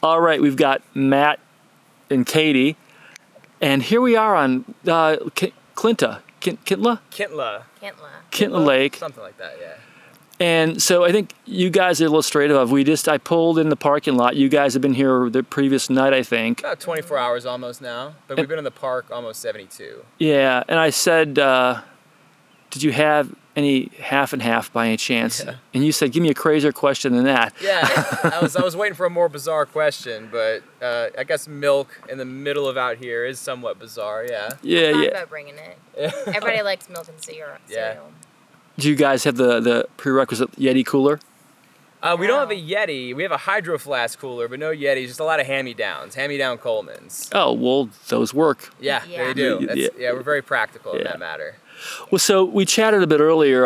All right, we've got Matt and Katie, and here we are on Kintla Lake. Something like that, yeah. And so I think you guys are illustrative of, I pulled in the parking lot. You guys have been here the previous night, I think. About 24 hours almost now, but we've been in the park almost 72. Yeah, and I said, did you have any half and half by any chance? Yeah. And you said, give me a crazier question than that. Yeah, I was waiting for a more bizarre question, but I guess milk in the middle of out here is somewhat bizarre, yeah. Yeah, Thought about bringing it. Everybody likes milk and cereal. Yeah. Do you guys have the prerequisite Yeti cooler? We don't have a Yeti. We have a Hydro Flask cooler, but no Yetis. Just a lot of hand-me-downs, hand-me-down Colemans. Oh, well, those work. Yeah, they do. We're very practical in that matter. Well, so we chatted a bit earlier.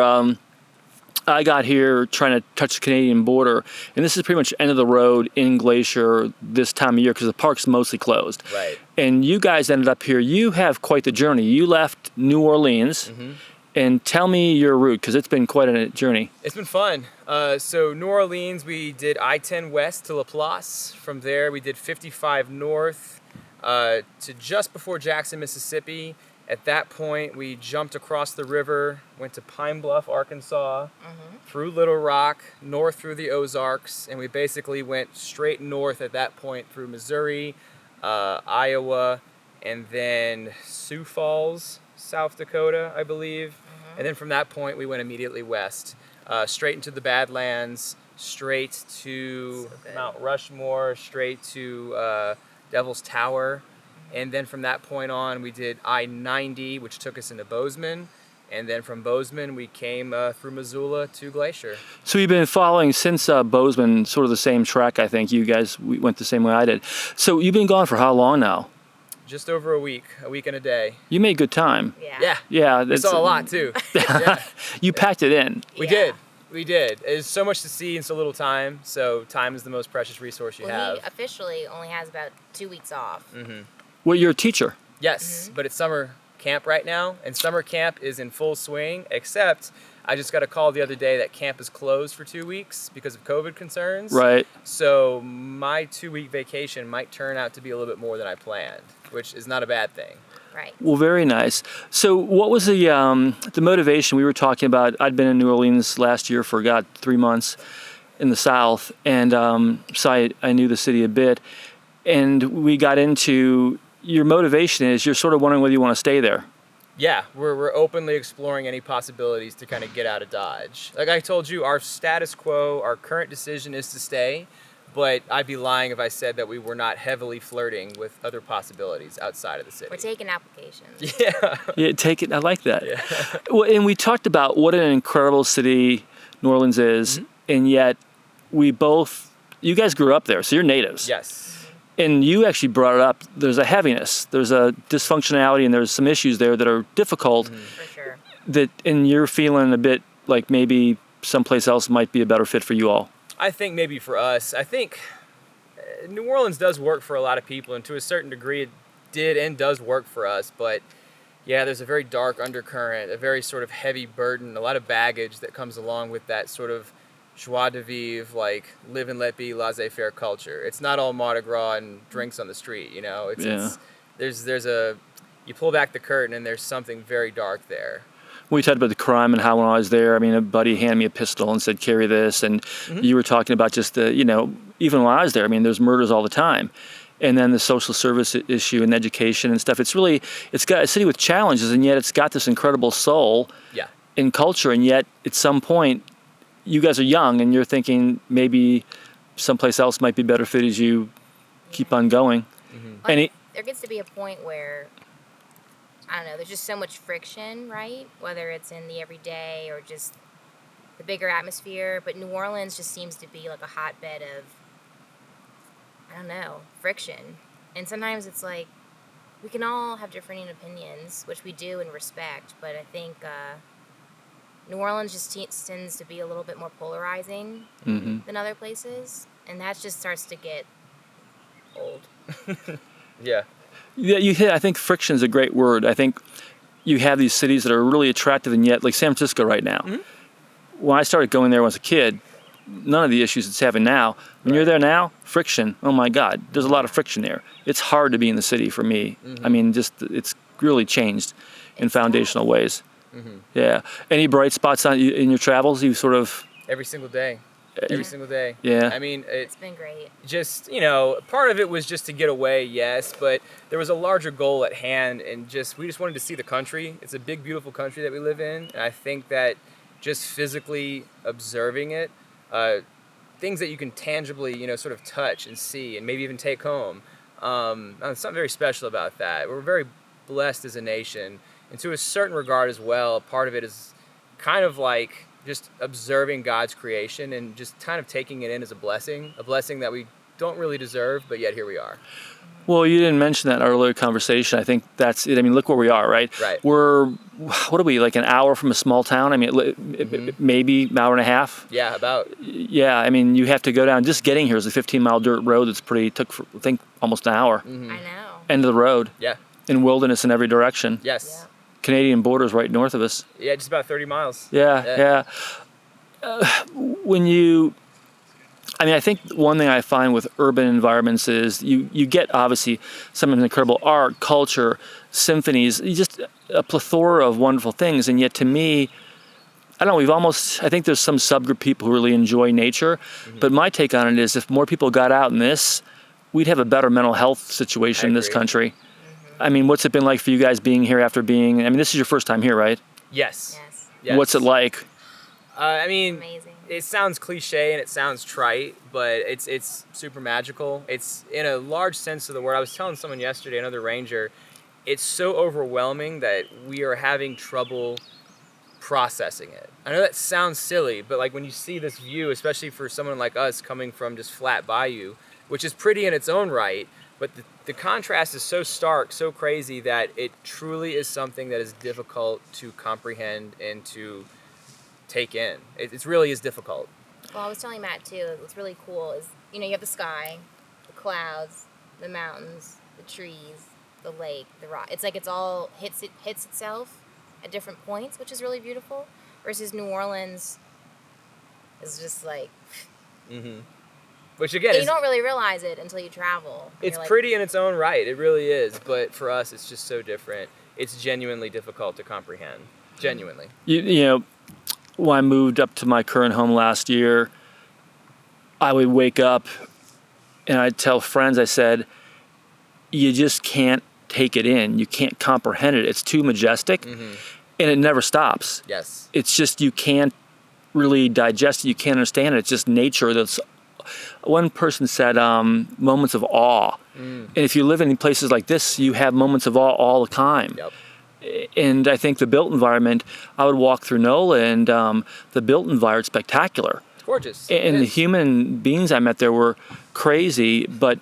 I got here trying to touch the Canadian border, and this is pretty much end of the road in Glacier this time of year because the park's mostly closed. Right. And you guys ended up here. You have quite the journey. You left New Orleans. Mm-hmm. And tell me your route, because it's been quite a journey. It's been fun. So New Orleans, we did I-10 west to Laplace. From there, we did 55 north to just before Jackson, Mississippi. At that point, we jumped across the river, went to Pine Bluff, Arkansas, through Little Rock, north through the Ozarks, and we basically went straight north at that point through Missouri, Iowa, and then Sioux Falls, South Dakota, I believe. And then from that point, we went immediately west, straight into the Badlands, straight to Mount Rushmore, straight to Devil's Tower. And then from that point on, we did I-90, which took us into Bozeman. And then from Bozeman, we came through Missoula to Glacier. So you've been following since Bozeman, sort of the same track, I think. You guys went the same way I did. So you've been gone for how long now? Just over a week and a day. You made good time. Yeah. We saw a lot too. Yeah. You packed it in. We did. There's so much to see in so little time. So time is the most precious resource you have. He officially only has about 2 weeks off. Mm-hmm. Well, you're a teacher. Yes, but it's summer camp right now, and summer camp is in full swing, except I just got a call the other day that camp is closed for 2 weeks because of COVID concerns. Right. So my 2-week vacation might turn out to be a little bit more than I planned, which is not a bad thing. Right. Well, very nice. So what was the motivation we were talking about? I'd been in New Orleans last year for, 3 months in the South, and so I knew the city a bit. And we got into, your motivation is you're sort of wondering whether you want to stay there. Yeah, we're openly exploring any possibilities to kind of get out of Dodge. Like I told you, our status quo, our current decision is to stay, but I'd be lying if I said that we were not heavily flirting with other possibilities outside of the city. We're taking applications. Yeah, take it. I like that. Yeah. Well, and we talked about what an incredible city New Orleans is, and yet you guys grew up there, so you're natives. Yes. And you actually brought it up. There's a heaviness, there's a dysfunctionality, and there's some issues there that are difficult. For sure. And you're feeling a bit like maybe someplace else might be a better fit for you all. I think maybe for us, I think New Orleans does work for a lot of people, and to a certain degree it did and does work for us, but yeah, there's a very dark undercurrent, a very sort of heavy burden, a lot of baggage that comes along with that sort of joie de vivre, like live and let be, laissez-faire culture. It's not all Mardi Gras and drinks on the street, you know. There's you pull back the curtain and there's something very dark there. We talked about the crime and how when I was there, I mean, a buddy handed me a pistol and said, carry this. And you were talking about just even when I was there, I mean, there's murders all the time. And then the social service issue and education and stuff. It's got a city with challenges, and yet it's got this incredible soul in culture. And yet at some point, you guys are young and you're thinking maybe someplace else might be better fit as you keep on going. And there gets to be a point where, I don't know, there's just so much friction, right? Whether it's in the everyday or just the bigger atmosphere. But New Orleans just seems to be like a hotbed of, I don't know, friction. And sometimes it's like, we can all have differing opinions, which we do and respect, but I think New Orleans just tends to be a little bit more polarizing than other places, and that just starts to get old. Yeah, I think friction is a great word. I think you have these cities that are really attractive, and yet, like San Francisco right now. When I started going there when I was a kid, none of the issues it's having now. When you're there now, friction, oh my God, there's a lot of friction there. It's hard to be in the city for me. I mean, just it's really changed in foundational ways. Yeah. Any bright spots in your travels? You sort of... Every single day. Every single day. Yeah. I mean, It's been great. just, part of it was just to get away, yes, but there was a larger goal at hand, and we just wanted to see the country. It's a big, beautiful country that we live in, and I think that just physically observing it, things that you can tangibly, sort of touch and see and maybe even take home, there's something very special about that. We're very blessed as a nation, and to a certain regard as well, part of it is kind of like just observing God's creation and just kind of taking it in as a blessing that we don't really deserve, but yet here we are. Well, you didn't mention that in our earlier conversation. I think that's it. I mean, look where we are, right? Right. What are we, like an hour from a small town? I mean, maybe an hour and a half? Yeah, about. Yeah, I mean, you have to go down. Just getting here is a 15-mile dirt road that's took, I think, almost an hour. I know. End of the road. Yeah. In wilderness in every direction. Yes. Yeah. Canadian border's right north of us. Yeah, just about 30 miles. Yeah. I think one thing I find with urban environments is you get obviously some incredible art, culture, symphonies, just a plethora of wonderful things. And yet to me, I don't know, I think there's some subgroup of people who really enjoy nature. But my take on it is if more people got out in this, we'd have a better mental health situation in this country. I mean, what's it been like for you guys being here this is your first time here, right? Yes. Yes. What's it like? Amazing. It sounds cliche and it sounds trite, but it's super magical. It's in a large sense of the word. I was telling someone yesterday, another ranger, it's so overwhelming that we are having trouble processing it. I know that sounds silly, but like when you see this view, especially for someone like us coming from just flat bayou, which is pretty in its own right, but the contrast is so stark, so crazy that it truly is something that is difficult to comprehend and to take in. It really is difficult. Well, I was telling Matt too, what's really cool is, you have the sky, the clouds, the mountains, the trees, the lake, the rock. It's like it's all hits itself at different points, which is really beautiful. Versus New Orleans is just like... Which again, and you don't really realize it until you travel. It's pretty in its own right. It really is. But for us, it's just so different. It's genuinely difficult to comprehend. Genuinely. When I moved up to my current home last year, I would wake up and I'd tell friends, I said, you just can't take it in. You can't comprehend it. It's too majestic and it never stops. Yes. It's just you can't really digest it. You can't understand it. It's just nature that's... One person said moments of awe. And if you live in places like this, you have moments of awe all the time. Yep. And I think the built environment, I would walk through NOLA and the built environment's spectacular. It's gorgeous. And the human beings I met there were crazy, but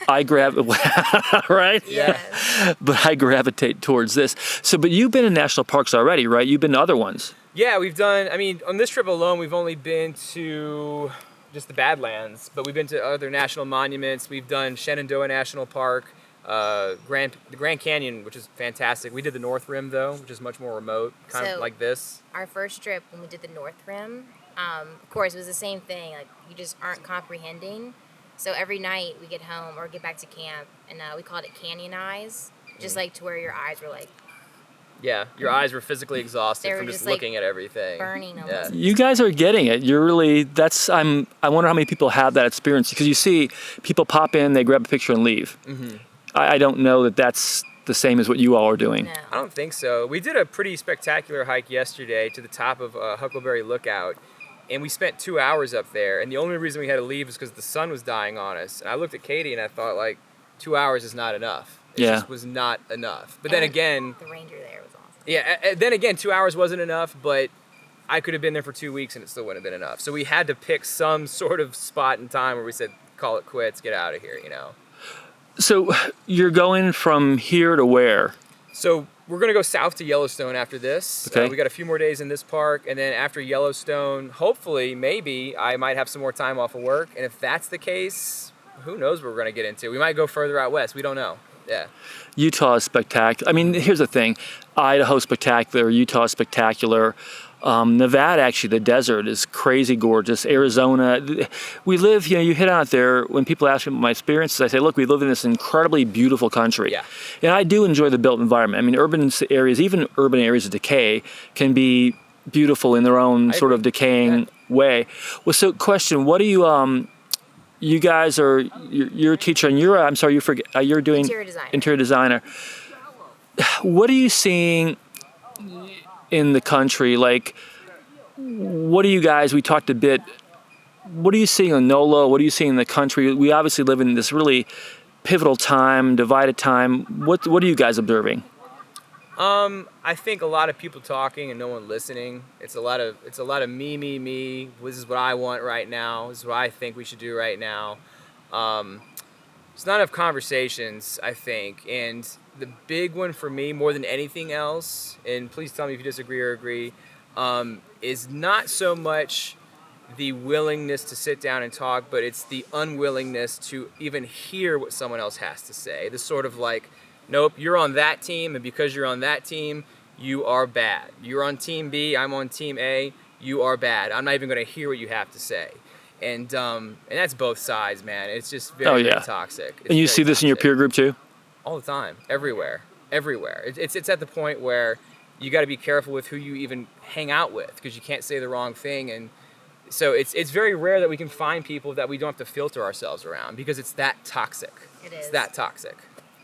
I right? Yes. But I gravitate towards this. But you've been in national parks already, right? You've been to other ones. Yeah, we've done, on this trip alone, we've only been to just the Badlands, but we've been to other national monuments. We've done Shenandoah National Park, the Grand Canyon, which is fantastic. We did the North Rim, though, which is much more remote, kind of like this. Our first trip, when we did the North Rim, of course, it was the same thing. Like, you just aren't comprehending. So every night we get home or get back to camp, and we called it canyon eyes, just like to where your eyes were like... Yeah, your eyes were physically exhausted from just looking at everything. Burning almost. You guys are getting it. You're really, I wonder how many people have that experience, because you see people pop in, they grab a picture and leave. I don't know that that's the same as what you all are doing. No. I don't think so. We did a pretty spectacular hike yesterday to the top of Huckleberry Lookout, and we spent 2 hours up there, and the only reason we had to leave was because the sun was dying on us. And I looked at Katie and I thought, 2 hours is not enough. It just was not enough. But then again... The ranger there was awesome. Yeah, then again, 2 hours wasn't enough, but I could have been there for 2 weeks and it still wouldn't have been enough. So we had to pick some sort of spot and time where we said, call it quits, get out of here, So you're going from here to where? So we're going to go south to Yellowstone after this. Okay. We got a few more days in this park, and then after Yellowstone, hopefully, maybe, I might have some more time off of work. And if that's the case, who knows what we're going to get into. We might go further out west. We don't know. Yeah. Utah is spectacular. I mean, here's the thing. Idaho's spectacular. Utah's spectacular. Nevada, actually, the desert is crazy gorgeous. Arizona, we live, you hit out there. When people ask me about my experiences, I say, look, we live in this incredibly beautiful country. Yeah. And I do enjoy the built environment. I mean, urban areas, even urban areas of decay, can be beautiful in their own sort of decaying way. Well, so question, what do you guys you're a teacher and you're doing interior designer. What are you seeing in the country? Like, what are you guys, we talked a bit, what are you seeing on NOLA? What are you seeing in the country? We obviously live in this really pivotal time, divided time. What are you guys observing? I think a lot of people talking and no one listening. It's a lot of me. This is what I want right now. This is what I think we should do right now. It's not enough conversations, I think. And the big one for me, more than anything else, and please tell me if you disagree or agree, is not so much the willingness to sit down and talk, but it's the unwillingness to even hear what someone else has to say. The sort of like, nope, you're on that team, and because you're on that team, you are bad. You're on team B, I'm on team A, you are bad. I'm not even going to hear what you have to say. And that's both sides, man. It's just very toxic. And you see this in your peer group too? All the time, everywhere. It's at the point where you got to be careful with who you even hang out with, because you can't say the wrong thing. And so it's very rare that we can find people that we don't have to filter ourselves around, because it's that toxic. It is. It's that toxic.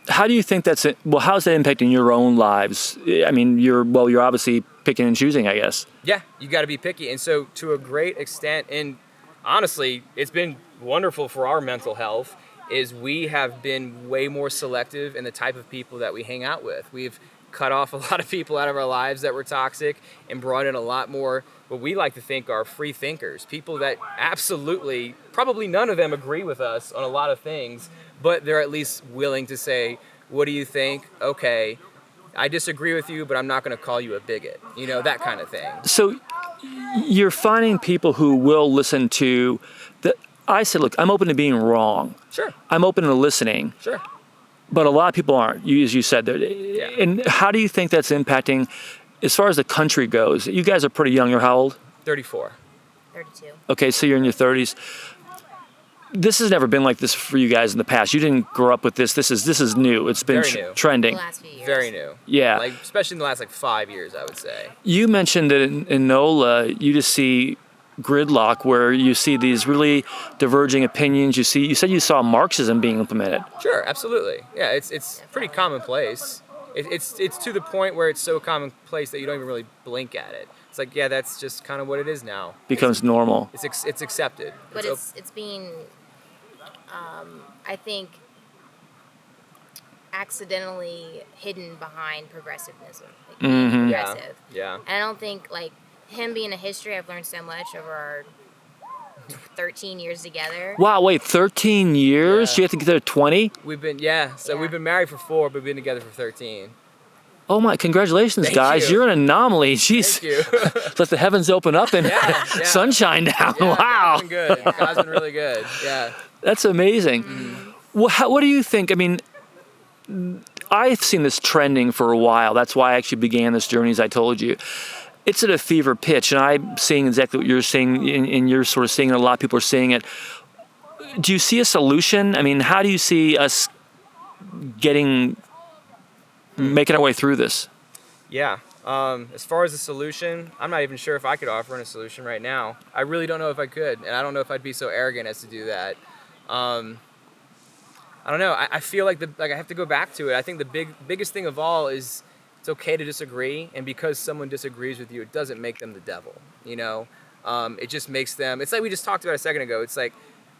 How do you think how's that impacting your own lives? I mean, you're obviously picking and choosing, I guess. Yeah, you got to be picky. And so to a great extent, and honestly, it's been wonderful for our mental health, is we have been way more selective in the type of people that we hang out with. We've cut off a lot of people out of our lives that were toxic and brought in a lot more what we like to think are free thinkers, people that absolutely, probably none of them agree with us on a lot of things, but they're at least willing to say, what do you think? Okay, I disagree with you, but I'm not going to call you a bigot. That kind of thing. So you're finding people who will listen to I said, look, I'm open to being wrong. Sure. I'm open to listening. Sure. But a lot of people aren't, as you said. And how do you think that's impacting, as far as the country goes? You guys are pretty young. You're how old? 34. 32. Okay, so you're in your 30s. This has never been like this for you guys in the past. You didn't grow up with this. This is new. It's been trending. The last few years. Very new. Yeah. Especially in the last 5 years, I would say. You mentioned that in NOLA, you just see gridlock, where you see these really diverging opinions. You said you saw Marxism being implemented. Sure, absolutely. Yeah, it's pretty commonplace. It's to the point where it's so commonplace that you don't even really blink at it. It's like, yeah, that's just kind of what it is now. Becomes normal. It's accepted. But it's being, I think, accidentally hidden behind progressivism. Like being progressive. Yeah. And I don't think, him being a history, I've learned so much over our 13 years together. Wow, wait, 13 years? You have to get there at 20? We've been married for 4, but we've been together for 13. Oh my, congratulations, Thank guys. you. You're an anomaly. Jeez. Thank you. Let the heavens open up and sunshine down. Yeah, wow. God's been good. God's been really good. Yeah. That's amazing. Mm-hmm. Well, what do you think? I mean, I've seen this trending for a while. That's why I actually began this journey, as I told you. It's at a fever pitch, and I'm seeing exactly what you're saying, and you're sort of seeing it. A lot of people are seeing it. Do you see a solution? I mean, how do you see us making our way through this? Yeah. As far as a solution, I'm not even sure if I could offer a solution right now. I really don't know if I could, and I don't know if I'd be so arrogant as to do that. I don't know. I feel like I have to go back to it. I think the biggest thing of all is, it's okay to disagree, and because someone disagrees with you, it doesn't make them the devil, It just makes them, it's like we just talked about a second ago, it's like,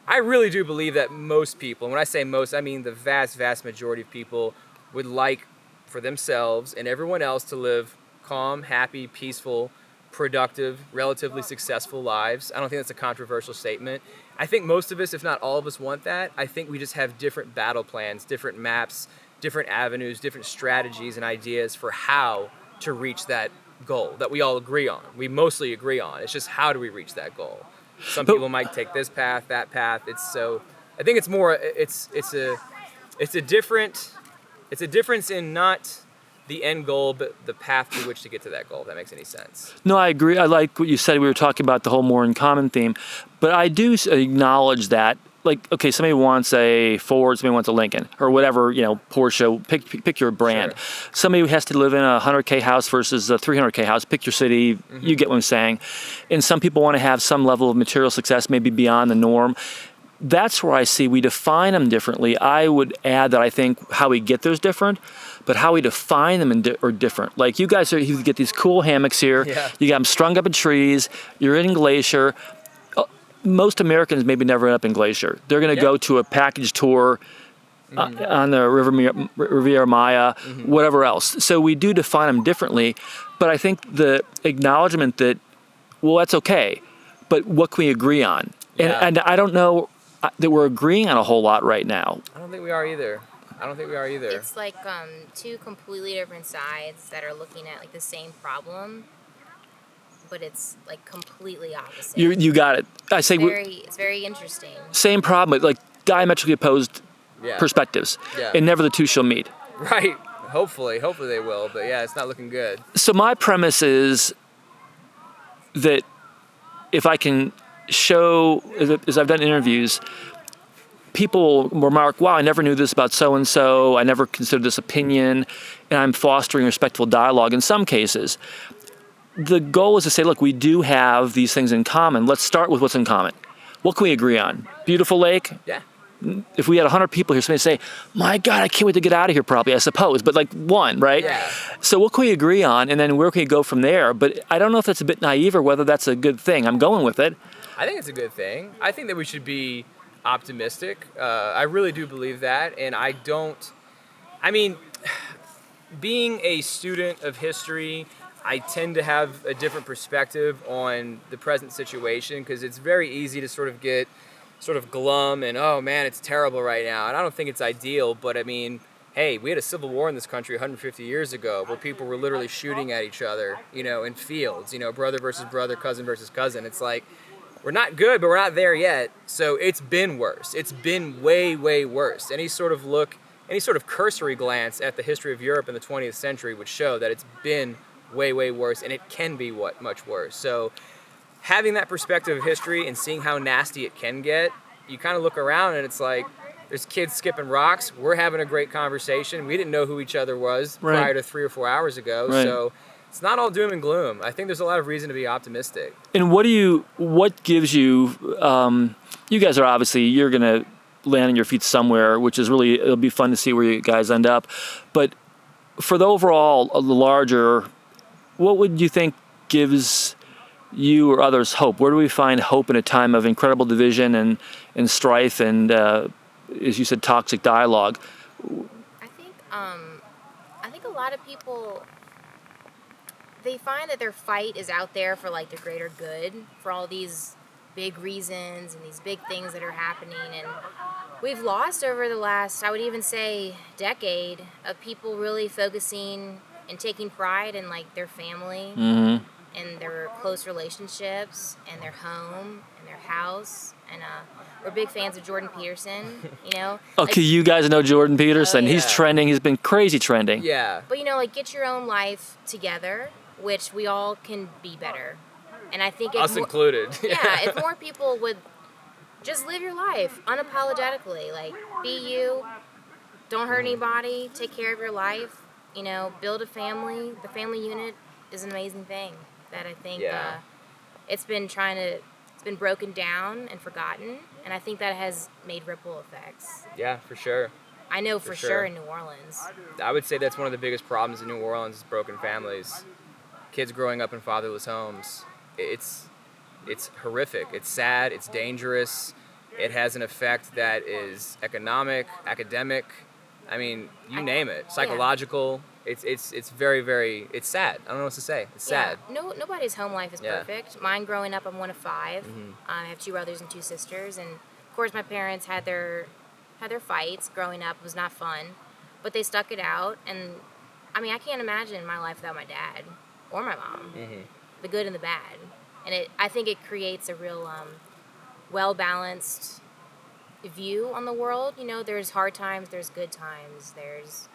I really do believe that most people, and when I say most, I mean the vast, vast majority of people, would like for themselves and everyone else to live calm, happy, peaceful, productive, relatively successful lives. I don't think that's a controversial statement. I think most of us, if not all of us, want that. I think we just have different battle plans, different maps, different avenues, different strategies and ideas for how to reach that goal that we all agree on. We mostly agree on. It's just, how do we reach that goal? Some people might take this path, that path. I think it's more, it's a difference in not the end goal, but the path to which to get to that goal, if that makes any sense. No, I agree. I like what you said. We were talking about the whole more in common theme, but I do acknowledge that. Like, okay, somebody wants a Ford, somebody wants a Lincoln, or whatever, Porsche. Pick your brand. Sure. Somebody who has to live in a 100K house versus a 300K house. Pick your city. You get what I'm saying. And some people want to have some level of material success, maybe beyond the norm. That's where I see we define them differently. I would add that I think how we get there is different, but how we define them are different. Like you guys you get these cool hammocks here. Yeah. You got them strung up in trees. You're in Glacier. Most Americans maybe never end up in Glacier. They're going to go to a package tour on the Riviera Maya, whatever else. So we do define them differently, but I think the acknowledgement that, well, that's okay, but what can we agree on? Yeah. And I don't know that we're agreeing on a whole lot right now. I don't think we are either. It's like two completely different sides that are looking at like the same problem, but it's like completely opposite. You got it. I say It's very interesting. same problem, but like diametrically opposed Yeah. perspectives, Yeah. and never the two shall meet. Right. Hopefully they will. But yeah, it's not looking good. So my premise is that if I can show, as I've done interviews, people remark, wow, I never knew this about so-and-so, I never considered this opinion, and I'm fostering respectful dialogue in some cases. The goal is to say, look, we do have these things in common. Let's start with what's in common. What can we agree on? Beautiful lake? Yeah. If we had 100 people here, somebody say, my God, I can't wait to get out of here probably, I suppose. But like one, right? Yeah. So what can we agree on? And then where can we go from there? But I don't know if that's a bit naive or whether that's a good thing. I'm going with it. I think it's a good thing. I think that we should be optimistic. I really do believe that. And being a student of history, I tend to have a different perspective on the present situation because it's very easy to sort of get sort of glum and, oh man, it's terrible right now. And I don't think it's ideal, but I mean, hey, we had a civil war in this country 150 years ago where people were literally shooting at each other, in fields, brother versus brother, cousin versus cousin. It's like, we're not good, but we're not there yet. So it's been worse. It's been way, way worse. Any sort of cursory glance at the history of Europe in the 20th century would show that it's been way, way worse, and it can be much worse. So having that perspective of history and seeing how nasty it can get, you kind of look around and it's like, there's kids skipping rocks. We're having a great conversation. We didn't know who each other was prior to 3 or 4 hours ago. Right. So it's not all doom and gloom. I think there's a lot of reason to be optimistic. And what gives you, you guys are obviously, you're going to land on your feet somewhere, which is really, it'll be fun to see where you guys end up. But for the overall, the larger, what would you think gives you or others hope? Where do we find hope in a time of incredible division and strife and, as you said, toxic dialogue? I think a lot of people, they find that their fight is out there for like the greater good, for all these big reasons and these big things that are happening. And we've lost over the last, I would even say, decade of people really focusing and taking pride in like their family and their close relationships and their home and their house. And we're big fans of Jordan Peterson, Okay, you guys know Jordan Peterson. yeah. He's trending. He's been crazy trending. Yeah. But get your own life together, which we all can be better. And I think Us included. if more people would just live your life unapologetically, like be you, don't hurt anybody, take care of your life, build a family. The family unit is an amazing thing that I think it's been broken down and forgotten, and I think that has made ripple effects. Yeah, for sure. I know for sure in New Orleans. I would say that's one of the biggest problems in New Orleans is broken families. Kids growing up in fatherless homes. It's horrific. It's sad. It's dangerous. It has an effect that is economic, academic. I mean, you name it. Psychological. It's very, very. It's sad. I don't know what to say. It's sad. Nobody's home life is perfect. Mine growing up, I'm one of 5. I have 2 brothers and 2 sisters, and of course my parents had their fights growing up. It was not fun, but they stuck it out. And I mean, I can't imagine my life without my dad or my mom. The good and the bad. And I think it creates a real well-balanced view on the world. There's hard times, there's good times, there's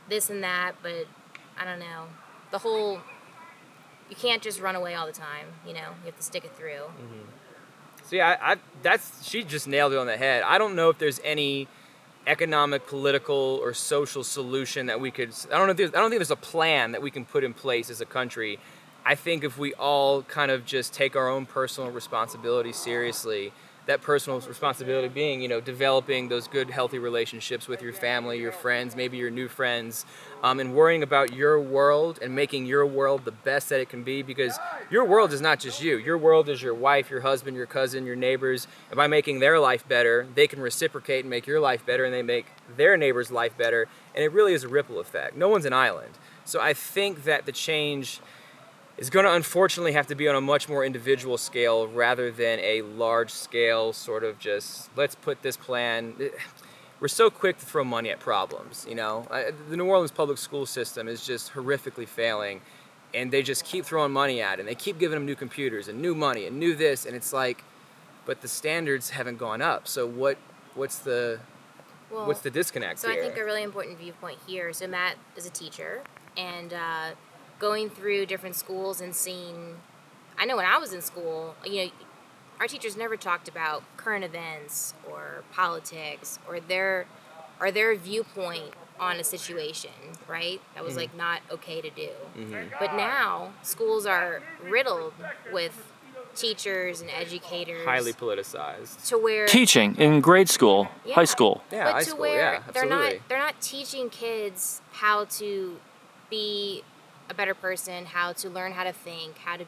this and that, but I don't know. The whole, you can't just run away all the time, you have to stick it through. So yeah, she just nailed it on the head. I don't know if there's any economic, political, or social solution that we could. I don't think there's a plan that we can put in place as a country. I think if we all kind of just take our own personal responsibility seriously, that personal responsibility being, developing those good, healthy relationships with your family, your friends, maybe your new friends, and worrying about your world and making your world the best that it can be, because your world is not just you. Your world is your wife, your husband, your cousin, your neighbors. And by making their life better, they can reciprocate and make your life better, and they make their neighbor's life better. And it really is a ripple effect. No one's an island. So I think that the change is going to unfortunately have to be on a much more individual scale rather than a large scale sort of just, let's put this plan. We're so quick to throw money at problems, The New Orleans public school system is just horrifically failing, and they just keep throwing money at it, and they keep giving them new computers and new money and new this, and it's like, but the standards haven't gone up. So what's the disconnect so here? I think a really important viewpoint here, so Matt is a teacher, and going through different schools and seeing, I know when I was in school, our teachers never talked about current events or politics or their viewpoint on a situation, right? That was like not okay to do. But now schools are riddled with teachers and educators, Highly politicized. to where Teaching in grade school, Yeah. high school. Yeah, but high to school, where yeah, they're absolutely. not teaching kids how to be a better person, how to learn how to think, how to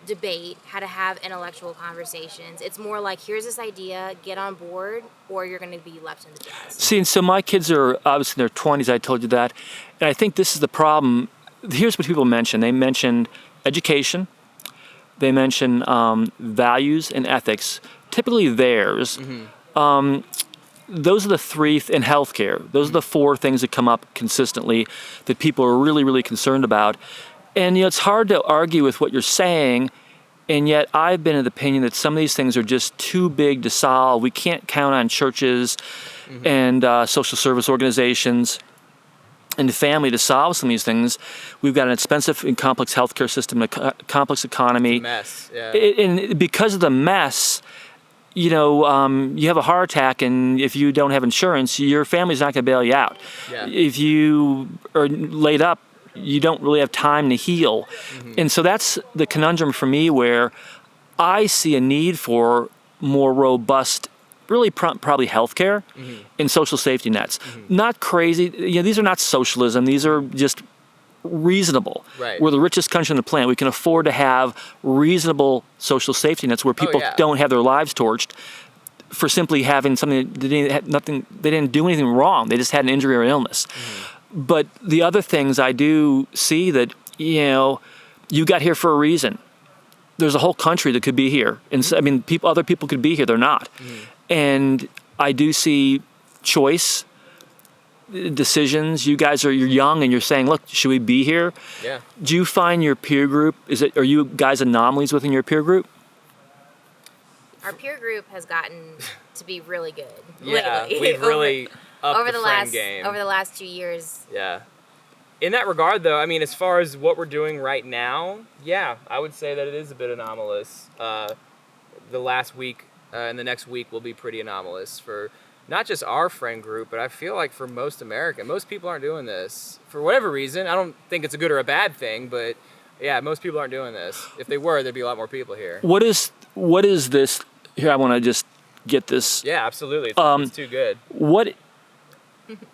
debate, how to have intellectual conversations. It's more like, here's this idea, get on board, or you're going to be left in the dust. See, and so my kids are obviously in their 20s, I told you that. And I think this is the problem. Here's what people mention. They mentioned education. They mention values and ethics, typically theirs. Those are the three, in healthcare, those are the four things that come up consistently that people are really, really concerned about. And it's hard to argue with what you're saying, and yet I've been of the opinion that some of these things are just too big to solve. We can't count on churches and social service organizations and the family to solve some of these things. We've got an expensive and complex healthcare system, a complex economy. Mess, yeah. And because of the mess, you have a heart attack, and if you don't have insurance, your family's not going to bail you out. Yeah. If you are laid up, you don't really have time to heal. And so that's the conundrum for me, where I see a need for more robust, really probably healthcare and social safety nets. Not crazy. These are not socialism. These are just reasonable. Right. We're the richest country on the planet. We can afford to have reasonable social safety nets where people don't have their lives torched for simply having something that they didn't do anything wrong. They just had an injury or illness. But the other things I do see that, you got here for a reason. There's a whole country that could be here. And so, other people could be here. They're not. And I do see choice, decisions. You're young and you're saying, look, should we be here? Yeah. Do you find your peer group, are you guys anomalies within your peer group? Our peer group has gotten to be really good. Yeah, lately. we've really upped the friend game. Over the last 2 years. Yeah. In that regard, though, as far as what we're doing right now, yeah, I would say that it is a bit anomalous. The last week and the next week will be pretty anomalous for not just our friend group, but I feel like for most people aren't doing this. For whatever reason, I don't think it's a good or a bad thing, but yeah, most people aren't doing this. If they were, there'd be a lot more people here. What is this? Here, I want to just get this. Yeah, absolutely. It's too good. What,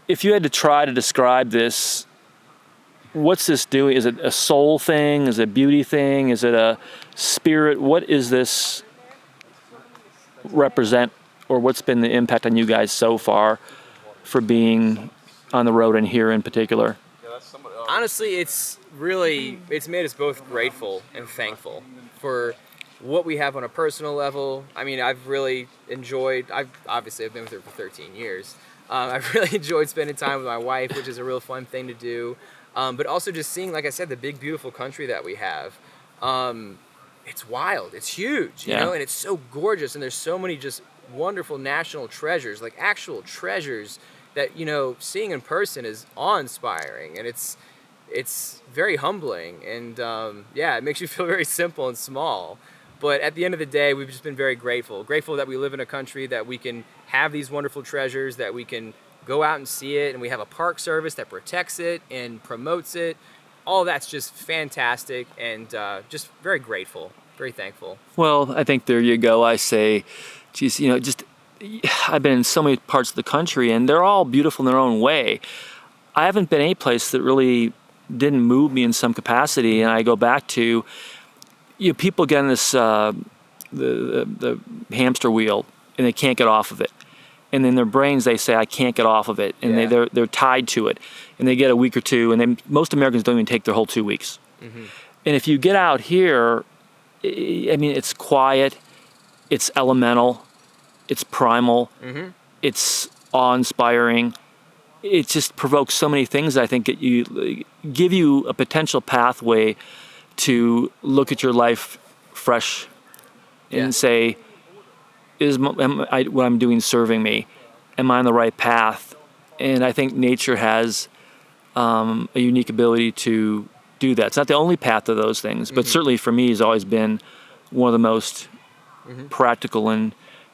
if you had to try to describe this, what's this doing? Is it a soul thing? Is it a beauty thing? Is it a spirit? What is this represent, or what's been the impact on you guys so far for being on the road and here in particular? Honestly, it's made us both grateful and thankful for what we have on a personal level. I've really enjoyed, I've been with her for 13 years. I've really enjoyed spending time with my wife, which is a real fun thing to do. But also just seeing, like I said, the big, beautiful country that we have. It's wild. It's huge, you know, and it's so gorgeous. And there's so many just wonderful national treasures, like actual treasures that seeing in person is awe-inspiring, and it's very humbling, and it makes you feel very simple and small. But at the end of the day, we've just been very grateful that we live in a country that we can have these wonderful treasures, that we can go out and see it, and we have a park service that protects it and promotes it. All that's just fantastic, and just very grateful, very thankful. Well, I think there you go. I say, geez, just I've been in so many parts of the country, and they're all beautiful in their own way. I haven't been any place that really didn't move me in some capacity, and I go back to, people get on this the hamster wheel, and they can't get off of it. And in their brains, they say, "I can't get off of it," and they're tied to it, and they get a week or two, and most Americans don't even take their whole 2 weeks. Mm-hmm. And if you get out here, I mean, it's quiet, it's elemental, it's primal, mm-hmm. it's awe-inspiring. It just provokes so many things. I think that you give you a potential pathway to look at your life fresh and say, what I'm doing serving me? Am I on the right path? And I think nature has a unique ability to do that. It's not the only path of those things, but certainly for me, has always been one of the most practical and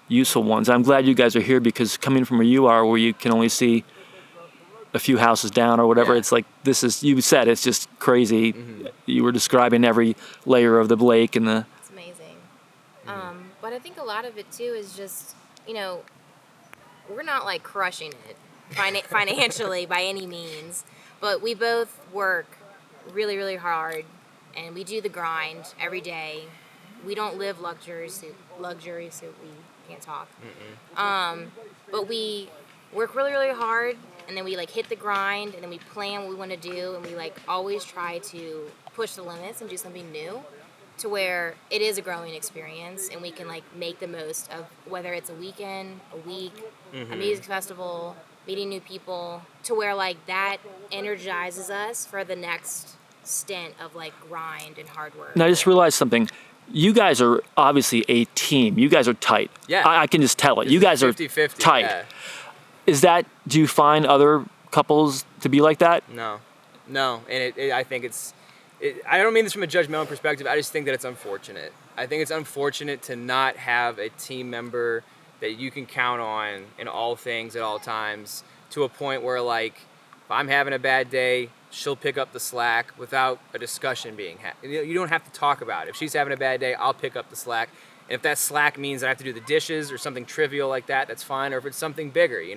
useful ones. I'm glad you guys are here, because coming from where you are, where you can only see a few houses down or whatever, it's like, you said, it's just crazy. Mm-hmm. You were describing every layer of the lake and the... It's amazing. But I think a lot of it too is just, we're not like crushing it financially by any means, but we both work really, really hard, and we do the grind every day. We don't live luxury, so we can't talk. But we work really, really hard, and then we like hit the grind, and then we plan what we want to do, and we like always try to push the limits and do something new, to where it is a growing experience, and we can like make the most of whether it's a weekend, a week, a music festival, meeting new people, to where like that energizes us for the next stint of like grind and hard work. Now I just realized something. You guys are obviously a team. You guys are tight. Yeah. I can just tell it. You guys 50-50, are tight. Yeah. Do you find other couples to be like that? No. And I think I don't mean this from a judgmental perspective. I just think that it's unfortunate. I think it's unfortunate to not have a team member that you can count on in all things at all times, to a point where, like, if I'm having a bad day, she'll pick up the slack without a discussion being had. You don't have to talk about it. If she's having a bad day, I'll pick up the slack. And if that slack means I have to do the dishes or something trivial like that, that's fine. Or if it's something bigger, it's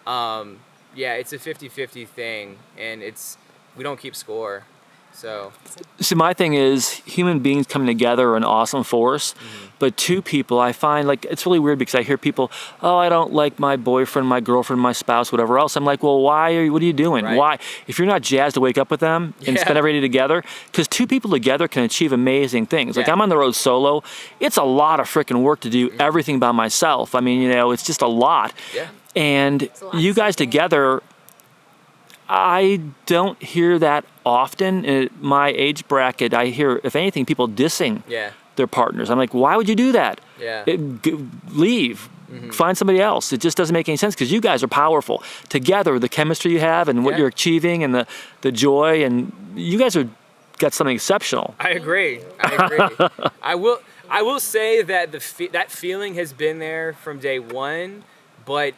a 50-50 thing, and we don't keep score. So my thing is, human beings coming together are an awesome force, but two people, I find, like, it's really weird, because I hear people, oh, I don't like my boyfriend, my girlfriend, my spouse, whatever else. I'm like, well, what are you doing? Right. Why? If you're not jazzed to wake up with them and spend every day together, because two people together can achieve amazing things. Like, I'm on the road solo. It's a lot of freaking work to do everything by myself. I mean, it's just a lot. Yeah. And you guys together, I don't hear that often. In my age bracket, I hear, if anything, people dissing their partners. I'm like, why would you do that? Yeah. Leave. Find somebody else. It just doesn't make any sense, because you guys are powerful. Together, the chemistry you have and what you're achieving, and the joy, and you guys got something exceptional. I agree. I will say that that feeling has been there from day one, but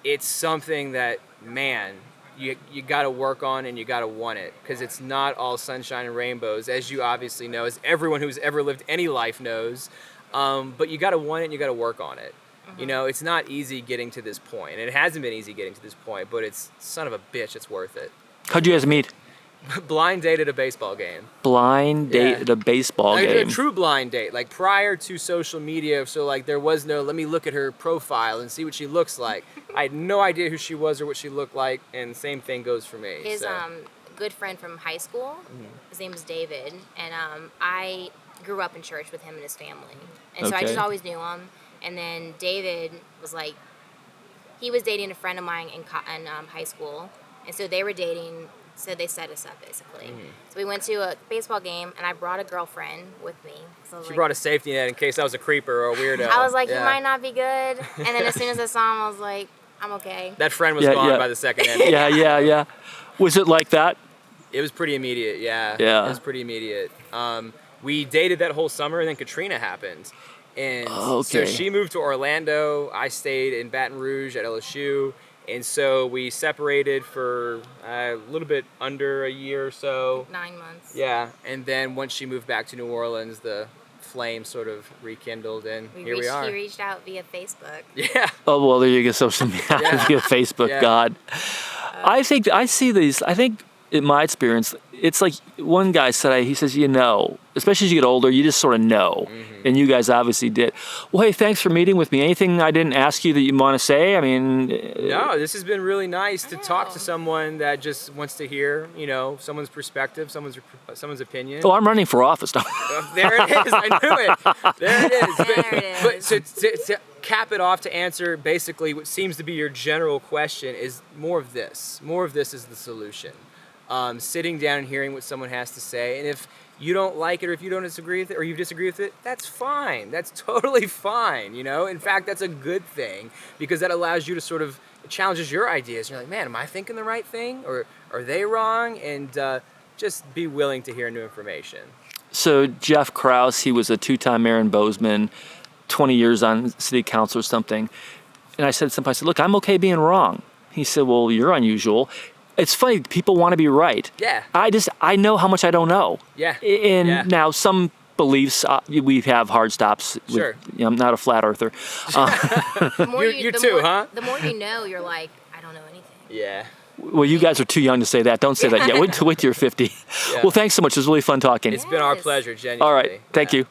it's something that, man, you got to work on, and you got to want it, because it's not all sunshine and rainbows, as you obviously know, as everyone who's ever lived any life knows. But you got to want it, and you got to work on it. It's not easy getting to this point, and it hasn't been easy getting to this point, but it's, son of a bitch, it's worth it. How'd you guys meet? Blind date at a baseball game. Blind date at a baseball game. A true blind date, like prior to social media. So like there was no, let me look at her profile and see what she looks like. I had no idea who she was or what she looked like, and same thing goes for me. His good friend from high school, his name is David, and I grew up in church with him and his family, and so I just always knew him. And then David was like, he was dating a friend of mine in high school, and so they were dating. So they set us up, basically. So we went to a baseball game, and I brought a girlfriend with me. So she brought a safety net in case I was a creeper or a weirdo. I was like, you might not be good. And then as soon as I saw him, I was like, I'm okay. That friend was Yeah, gone yeah. by the second end. Yeah. Was it like that? It was pretty immediate, yeah. Yeah. It was pretty immediate. We dated that whole summer, and then Katrina happened. And so Okay. she moved to Orlando. I stayed in Baton Rouge at LSU. And so we separated for a little bit under a year or so. 9 months. Yeah. And then once she moved back to New Orleans, the flame sort of rekindled, and here we are. He reached out via Facebook. Yeah. Oh, well, there you go. Social media, Yeah. via Facebook, Yeah. God. I think I see these. I think in my experience, it's like one guy said, he says, especially as you get older, you just sort of know. Mm-hmm. And you guys obviously did. Well, hey, thanks for meeting with me. Anything I didn't ask you that you want to say? I mean, No, this has been really nice to talk know. to someone that just wants to hear, someone's perspective, someone's opinion. oh, I'm running for office. There it is. I knew it. There it is. There it is. But to cap it off, to answer basically what seems to be your general question, is more of this. More of this is the solution. Sitting down and hearing what someone has to say. And if you don't like it, or if you don't disagree with it, or you disagree with it, that's fine. That's totally fine. In fact, that's a good thing, because that allows you to sort of, it challenges your ideas. You're like, man, am I thinking the right thing? Or are they wrong? And just be willing to hear new information. So Jeff Krause, he was a 2-time mayor in Bozeman, 20 years on city council or something. And I said to somebody, I said, look, I'm okay being wrong. He said, well, you're unusual. It's funny, people want to be right. Yeah. I know how much I don't know. Yeah. And Yeah. now some beliefs, we have hard stops. Sure. I'm not a flat earther. The more You the too, more, huh? The more you know, you're like, I don't know anything. Yeah. Well, you guys are too young to say that. Don't say that yet. Wait till you're 50. Yeah. Well, thanks so much. It was really fun talking. It's been our Yes. pleasure, genuinely. All right. Thank Yeah. you.